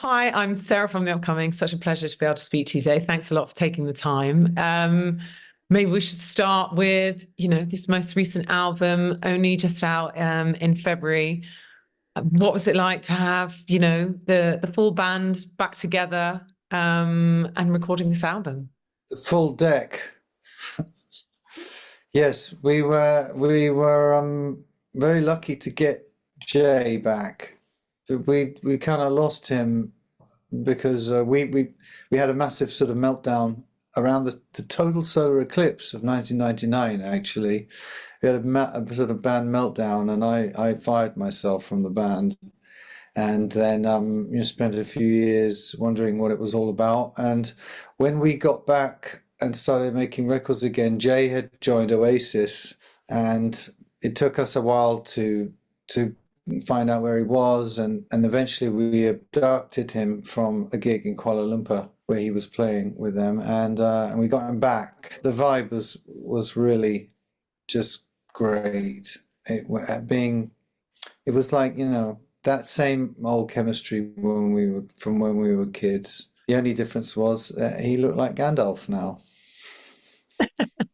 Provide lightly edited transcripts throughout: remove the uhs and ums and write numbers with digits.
Hi, I'm Sarah from The Upcoming. Such a pleasure to be able to speak to you today. Thanks a lot for taking the time. Maybe we should start with, this most recent album, only just out in February. What was it like to have, the full band back together and recording this album? The full deck. Yes, we were very lucky to get Jay back. But we kind of lost him because we had a massive sort of meltdown around the total solar eclipse of 1999. Actually, we had a sort of band meltdown, and I fired myself from the band, and then spent a few years wondering what it was all about. And when we got back and started making records again, Jay had joined Oasis, and it took us a while to find out where he was, and eventually we abducted him from a gig in Kuala Lumpur where he was playing with them, and we got him back. The vibe was really just great. It was like, that same old chemistry when we were kids. The only difference was he looked like Gandalf now.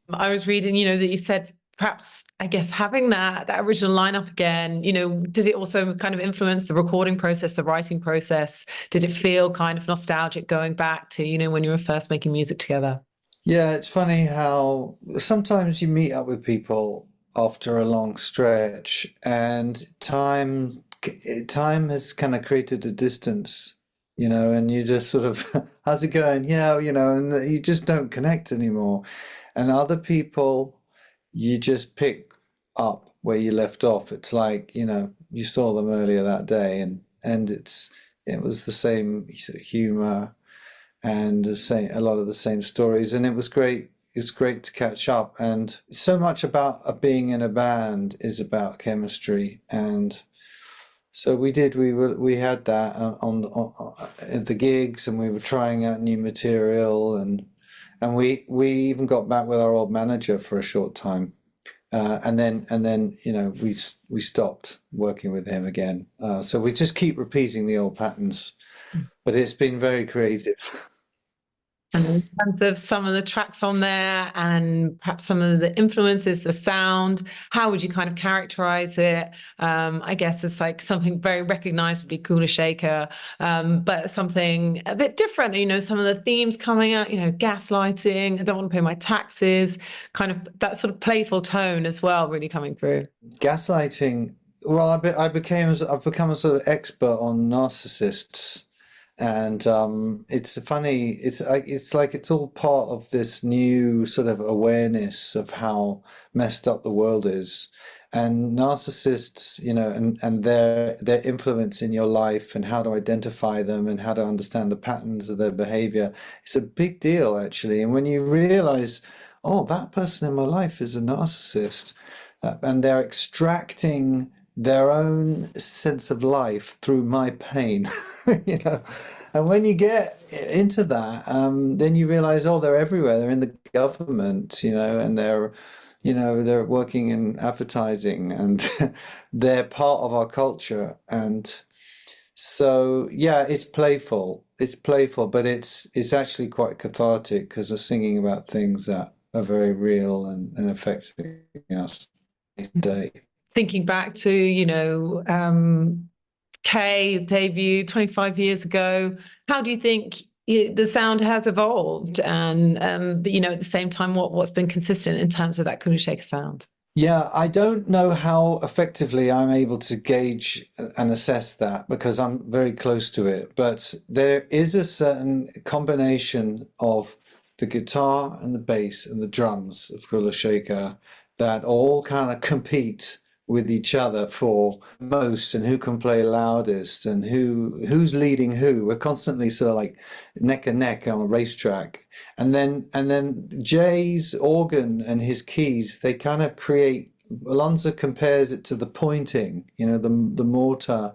I was reading, that you said perhaps, I guess, having that original lineup again, did it also kind of influence the recording process, the writing process? Did it feel kind of nostalgic going back to, when you were first making music together? Yeah, it's funny how sometimes you meet up with people after a long stretch, and time has kind of created a distance, and you just sort of, how's it going? Yeah, and you just don't connect anymore. And other people, you just pick up where you left off. It's like, you saw them earlier that day, and it was the same sort of humor and a lot of the same stories, and it was great. It was great to catch up, and so much about being in a band is about chemistry, and so we had that at the gigs, and we were trying out new material, and we even got back with our old manager for a short time, and then we stopped working with him again. So we just keep repeating the old patterns, but it's been very creative. And in terms of some of the tracks on there and perhaps some of the influences, the sound, how would you kind of characterize it? I guess it's like something very recognizably Kula Shaker, but something a bit different. Some of the themes coming out, gaslighting, I don't want to pay my taxes, kind of that sort of playful tone as well, really coming through. Gaslighting. Well, I've become a sort of expert on narcissists, and it's like it's all part of this new sort of awareness of how messed up the world is, and narcissists, and their influence in your life, and how to identify them, and how to understand the patterns of their behavior. It's a big deal, actually. And when you realize, oh, that person in my life is a narcissist, and they're extracting their own sense of life through my pain, you know. And when you get into that, then you realize, oh, they're everywhere. They're in the government, and they're working in advertising, and they're part of our culture. And so, yeah, it's playful. It's playful, but it's actually quite cathartic because they're singing about things that are very real and affecting us today. Thinking back to, K debut 25 years ago, how do you think the sound has evolved? And but at the same time, what's been consistent in terms of that Kula Shaker sound? Yeah, I don't know how effectively I'm able to gauge and assess that because I'm very close to it, but there is a certain combination of the guitar and the bass and the drums of Kula Shaker that all kind of compete with each other for most and who can play loudest and who's leading who. We're constantly sort of like neck and neck on a racetrack. And then Jay's organ and his keys, they kind of create. Alonso compares it to the pointing, the mortar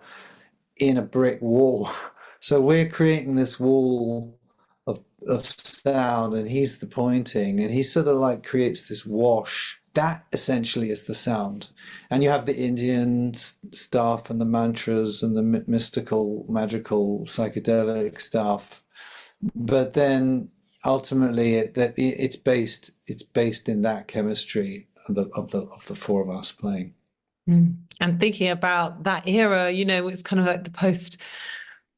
in a brick wall. So we're creating this wall of sound, and he's the pointing, and he sort of like creates this wash that essentially is the sound. And you have the Indian stuff and the mantras and the mystical, magical, psychedelic stuff. But then ultimately it's based in that chemistry of the four of us playing. And thinking about that era, it's kind of like the post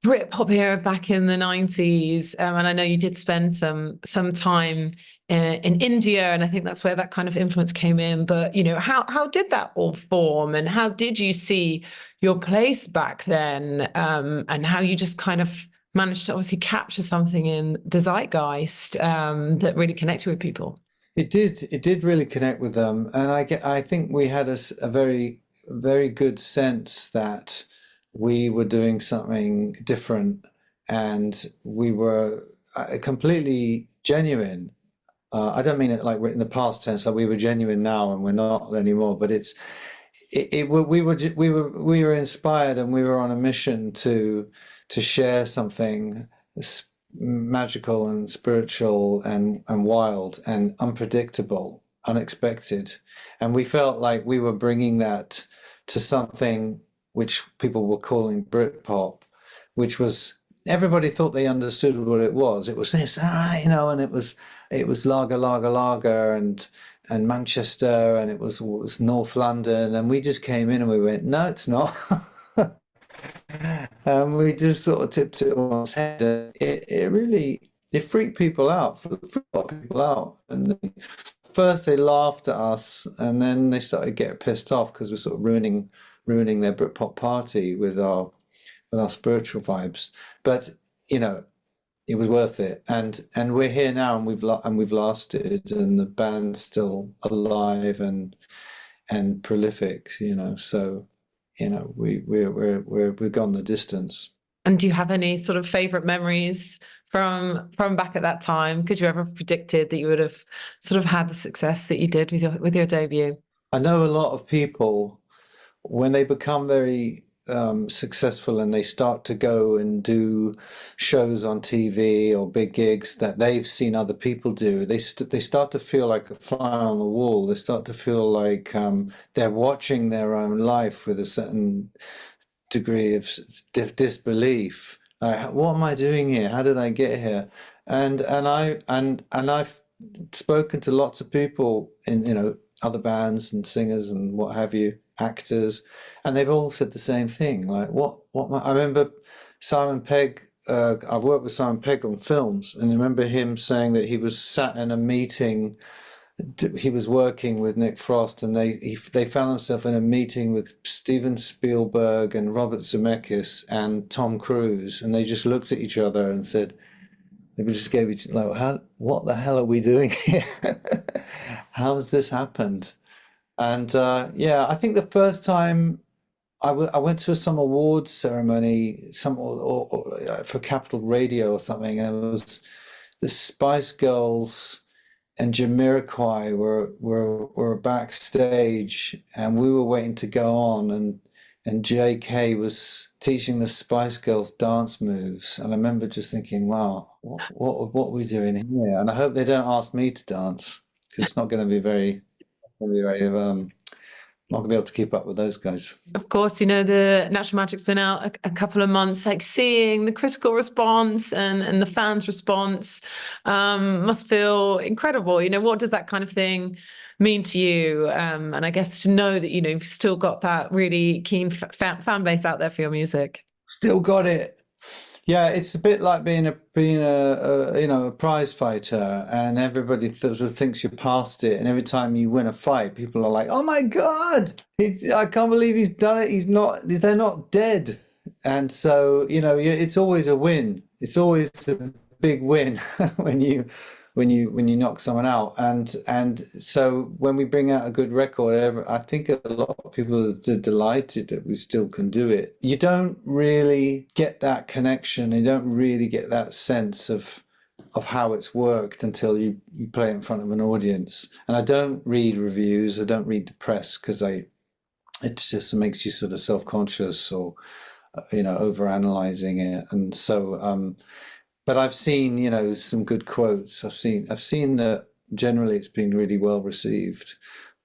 Britpop era back in the 90s. And I know you did spend some time in India, and I think that's where that kind of influence came in. But, how did that all form, and how did you see your place back then, and how you just kind of managed to obviously capture something in the zeitgeist that really connected with people? It did really connect with them, and I think we had a very, very good sense that we were doing something different, and we were completely genuine. I don't mean it like we're in the past tense, like we were genuine now and we're not anymore, but we were inspired, and we were on a mission to share something magical and spiritual and wild and unpredictable, unexpected. And we felt like we were bringing that to something which people were calling Britpop, which was, everybody thought they understood what it was. It was this, and it was lager, lager, lager, and Manchester, and it was North London, and we just came in and we went, no, it's not. And we just sort of tipped it on its head. It freaked people out, freaked a lot of people out. And first they laughed at us, and then they started getting pissed off because we're sort of ruining their Britpop party with our spiritual vibes. But it was worth it, and we're here now, and we've lasted, and the band's still alive and prolific. So we've gone the distance. And do you have any sort of favorite memories from back at that time? Could you ever have predicted that you would have sort of had the success that you did with your debut? I know a lot of people, when they become very successful and they start to go and do shows on TV or big gigs that they've seen other people do, they start to feel like a fly on the wall. They start to feel like they're watching their own life with a certain degree of disbelief. What am I doing here? How did I get here? And I've spoken to lots of people in other bands and singers and what have you, actors, and they've all said the same thing. Like, I remember Simon Pegg. I've worked with Simon Pegg on films, and I remember him saying that he was sat in a meeting. He was working with Nick Frost, and they found themselves in a meeting with Steven Spielberg and Robert Zemeckis and Tom Cruise, and they just looked at each other and said, they just gave each like, what the hell are we doing here? How has this happened? And I think the first time I went to some awards ceremony, for Capital Radio or something, and it was the Spice Girls and Jamiroquai were backstage, and we were waiting to go on, and JK was teaching the Spice Girls dance moves, and I remember just thinking, wow, what are we doing here? And I hope they don't ask me to dance, because it's not going to be very not gonna be able to keep up with those guys. Of course, the Natural Magic's been out a couple of months, like seeing the critical response and the fans' response must feel incredible. What does that kind of thing mean to you? And I guess to know that, you've still got that really keen fan base out there for your music. Still got it. Yeah, it's a bit like being a prize fighter, and everybody sort of thinks you're past it. And every time you win a fight, people are like, "Oh my God, I can't believe he's done it. They're not dead." And so it's always a win. It's always a big win when you knock someone out. And so when we bring out a good record, I think a lot of people are delighted that we still can do it. You don't really get that connection. You don't really get that sense of how it's worked until you play it in front of an audience. And I don't read reviews. I don't read the press, because it just makes you sort of self-conscious or over-analyzing it. And so but I've seen, some good quotes. I've seen that generally it's been really well received.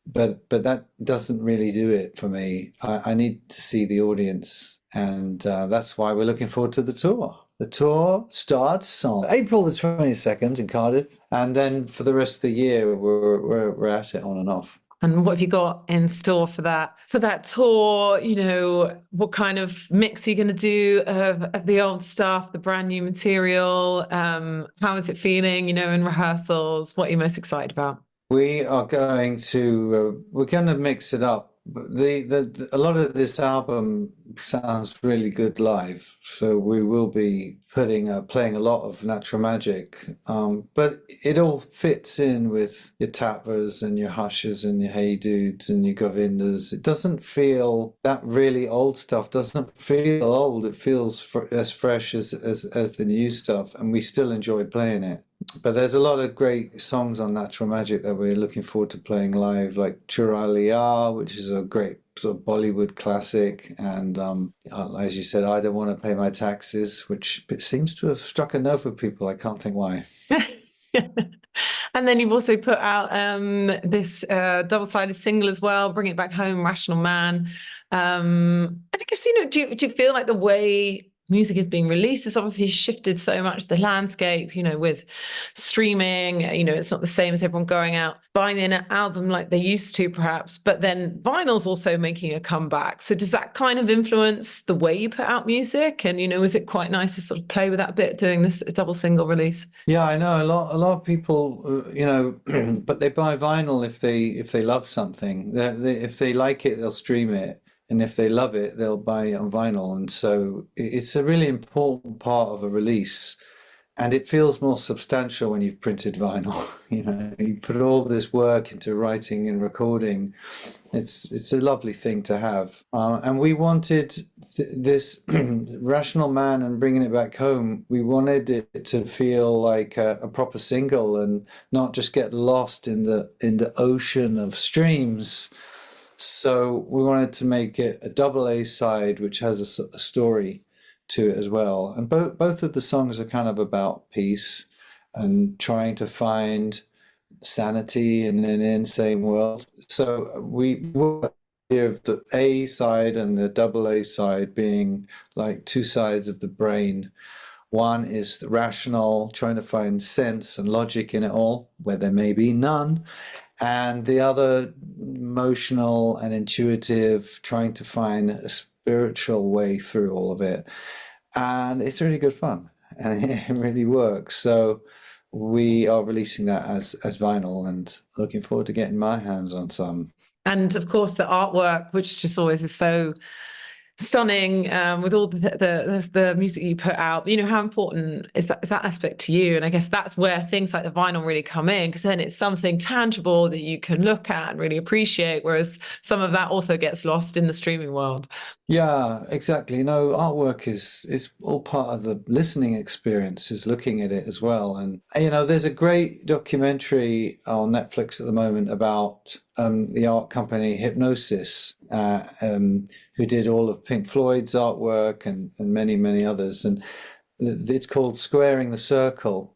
but that doesn't really do it for me. I need to see the audience, and that's why we're looking forward to the tour. The tour starts on April the 22nd in Cardiff, and then for the rest of the year, we're at it on and off. And what have you got in store for that tour? You know, what kind of mix are you going to do of the old stuff, the brand new material? How is it feeling, you know, in rehearsals? What are you most excited about? We're going to mix it up. A lot of this album sounds really good live, so we will be playing a lot of Natural Magic. But it all fits in with your Tappers and your Hushes and your Hey Dudes and your Govindas. It doesn't feel that really old stuff doesn't feel old. It feels as fresh as the new stuff, and we still enjoy playing it. But there's a lot of great songs on Natural Magic that we're looking forward to playing live, like Chura Liya, which is a great sort of Bollywood classic, and as you said, I Don't Want to Pay My Taxes, which seems to have struck a nerve with people. I can't think why. And then you've also put out this double-sided single as well, Bring It Back Home, Rational Man. And I guess, you know, do you feel like the way music is being released has obviously shifted so much, the landscape, you know, with streaming, you know, it's not the same as everyone going out buying an album like they used to perhaps, but then vinyl's also making a comeback. So does that kind of influence the way you put out music? And, you know, is it quite nice to sort of play with that bit doing this double single release? Yeah, I know a lot of people, you know, but they buy vinyl if they love something. If they like it, they'll stream it. And if they love it, they'll buy it on vinyl. And so it's a really important part of a release. And it feels more substantial when you've printed vinyl. You know, you put all this work into writing and recording. It's a lovely thing to have. And we wanted this Rational Man and Bringing It Back Home. We wanted it to feel like a proper single and not just get lost in the ocean of streams. So we wanted to make it a double A side, which has a story to it as well. And both of the songs are kind of about peace and trying to find sanity in an insane world. So we were of the A side and the double A side being like two sides of the brain. One is the rational, trying to find sense and logic in it all, where there may be none. And the other emotional and intuitive, trying to find a spiritual way through all of it. And it's really good fun and it really works. So we are releasing that as vinyl and looking forward to getting my hands on some. And of course, the artwork, which just always is so stunning, with all the music you put out. You know, how important is that aspect to you? And I guess that's where things like the vinyl really come in, because then it's something tangible that you can look at and really appreciate, whereas some of that also gets lost in the streaming world. Yeah, exactly. No, artwork is all part of the listening experience, is looking at it as well. And you know, there's a great documentary on Netflix at the moment about the art company Hypnosis, who did all of Pink Floyd's artwork and many others. And it's called Squaring the Circle,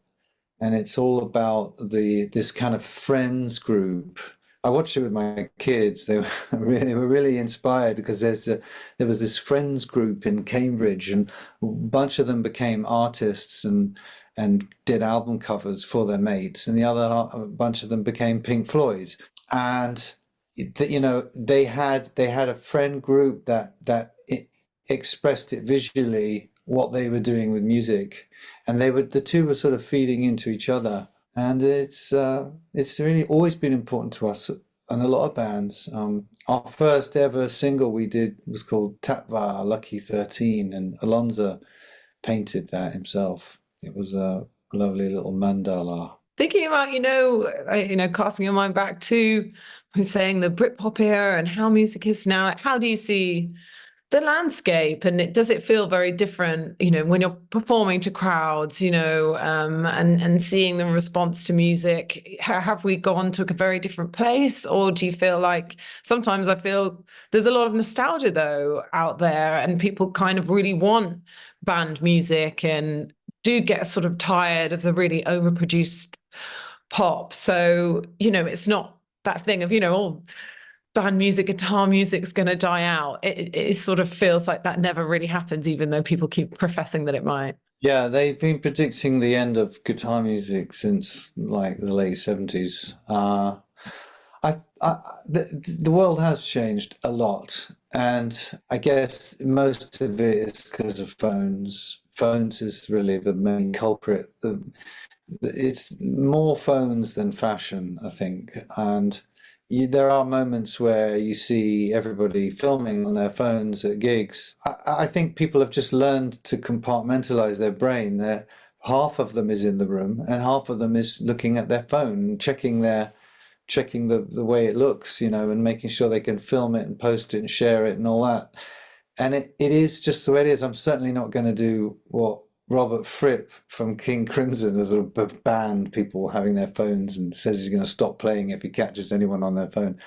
and it's all about this kind of friends group. I watched it with my kids. They were really inspired because there was this friends group in Cambridge, and a bunch of them became artists and did album covers for their mates, and the other a bunch of them became Pink Floyd. And you know, they had a friend group that expressed it visually what they were doing with music, and the two were sort of feeding into each other. And it's really always been important to us and a lot of bands. Our first ever single we did was called Tapva Lucky 13, and Alonso painted that himself. It was a lovely little mandala. Thinking about, casting your mind back to saying the Britpop era and how music is now, like, how do you see the landscape, and does it feel very different, you know, when you're performing to crowds, you know, and seeing the response to music? Have we gone to a very different place, or do you feel like sometimes I feel there's a lot of nostalgia though out there, and people kind of really want band music and do get sort of tired of the really overproduced pop? So, you know, it's not that thing of, all band music, guitar music's going to die out. It sort of feels like that never really happens, even though people keep professing that it might. Yeah, they've been predicting the end of guitar music since like the late 70s. The world has changed a lot, and I guess most of it is because of phones. Phones is really the main culprit. It's more phones than fashion, I think. And there are moments where you see everybody filming on their phones at gigs. I think people have just learned to compartmentalize their brain. Half of them is in the room, and half of them is looking at their phone, checking the way it looks, and making sure they can film it and post it and share it and all that. And it is just the way it is. I'm certainly not going to do what Robert Fripp from King Crimson has sort of banned people having their phones and says he's going to stop playing if he catches anyone on their phone.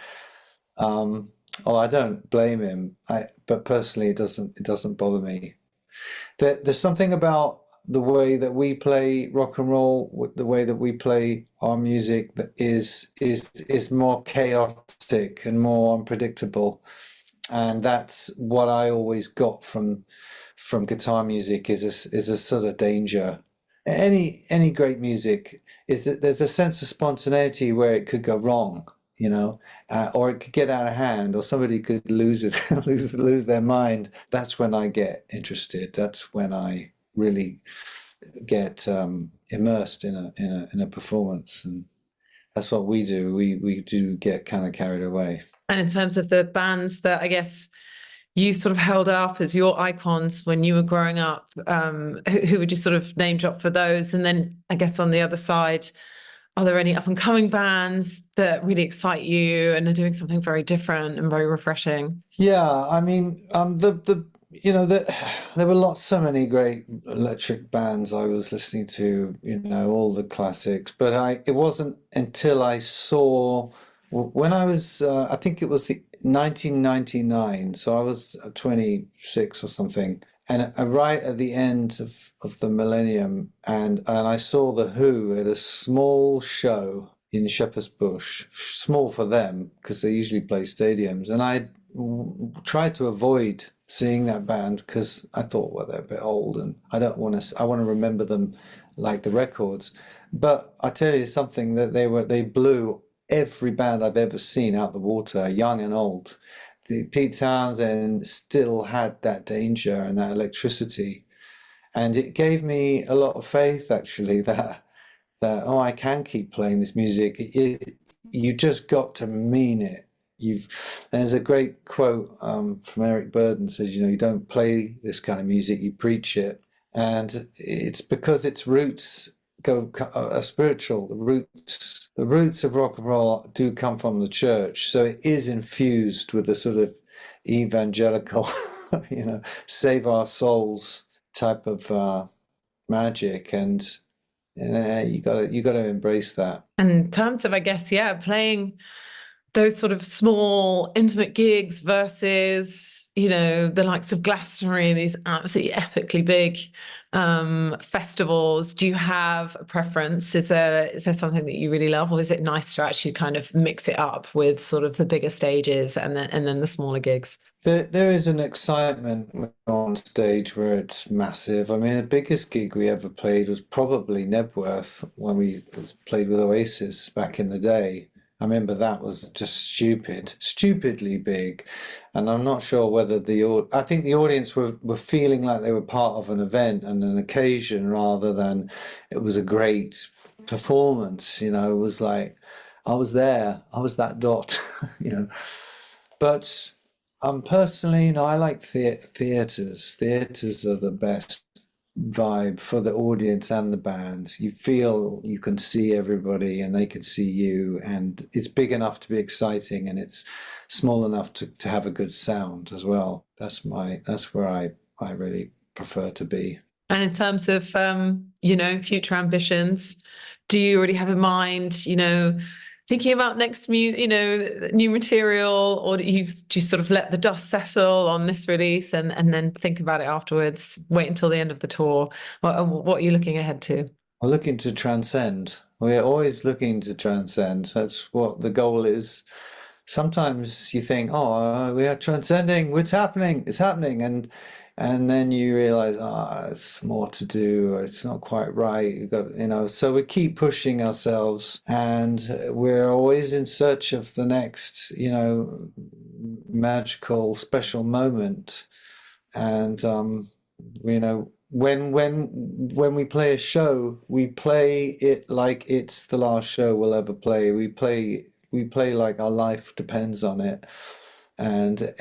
Well, I don't blame him, but personally, it doesn't bother me. There's something about the way that we play rock and roll, the way that we play our music, that is more chaotic and more unpredictable, and that's what I always got from guitar music is a sort of danger. Any great music is that there's a sense of spontaneity where it could go wrong, or it could get out of hand, or somebody could lose it, lose their mind. That's when I get interested. That's when I really get immersed in a performance, and that's what we do. We do get kind of carried away. And in terms of the bands that I guess you sort of held up as your icons when you were growing up, who would you sort of name drop for those? And then I guess on the other side, are there any up and coming bands that really excite you and are doing something very different and very refreshing? Yeah, I mean, there were so many great electric bands I was listening to, all the classics. But it wasn't until I saw, when I was, I think it was 1999, so I was 26 or something, and right at the end of the millennium, and I saw the Who at a small show in Shepherd's Bush, small for them because they usually play stadiums, and I tried to avoid seeing that band because I thought, well, they're a bit old, and I want to remember them like the records. But I tell you something, that they blew every band I've ever seen out the water, young and old. Pete Townsend still had that danger and that electricity, and it gave me a lot of faith, actually, that I can keep playing this music. You just got to mean it. There's a great quote from Eric Burdon, says, you don't play this kind of music, you preach it. And it's because its roots are spiritual. The roots of rock and roll do come from the church, so it is infused with a sort of evangelical, save our souls type of magic, and you got to embrace that. And in terms of, I guess, playing those sort of small, intimate gigs versus, the likes of Glastonbury, these absolutely epically big festivals. Do you have a preference? Is there something that you really love, or is it nice to actually kind of mix it up with sort of the bigger stages and then the smaller gigs? There is an excitement on stage where it's massive. I mean, the biggest gig we ever played was probably Nebworth, when we played with Oasis back in the day. I remember that was just stupidly big. And I'm not sure whether I think the audience were feeling like they were part of an event and an occasion rather than it was a great performance. It was like, I was there, I was that dot, But personally, I like theatres. Theatres are the best vibe for the audience and the band. You feel you can see everybody and they can see you, and it's big enough to be exciting, and it's small enough to have a good sound as well. That's where I really prefer to be. And in terms of future ambitions, do you already have in mind, thinking about next new material, or do you sort of let the dust settle on this release and then think about it afterwards? Wait until the end of the tour. What are you looking ahead to? I'm looking to transcend. We're always looking to transcend. That's what the goal is. Sometimes you think, oh, we are transcending. What's happening? It's happening, and then you realize, ah, it's more to do. Or it's not quite right. You got, So we keep pushing ourselves, and we're always in search of the next, magical, special moment. And when we play a show, we play it like it's the last show we'll ever play. We play like our life depends on it. And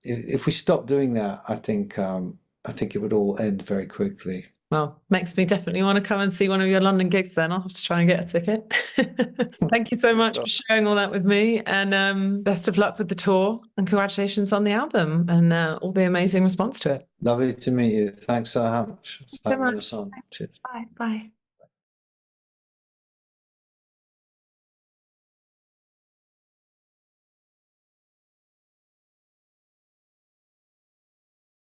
if we stop doing that, I think it would all end very quickly. Well, makes me definitely want to come and see one of your London gigs then. I'll have to try and get a ticket. Thank you so much for sharing all that with me, and best of luck with the tour, and congratulations on the album and all the amazing response to it. Lovely to meet you. Thanks so much for having us on. Cheers. Bye. Bye.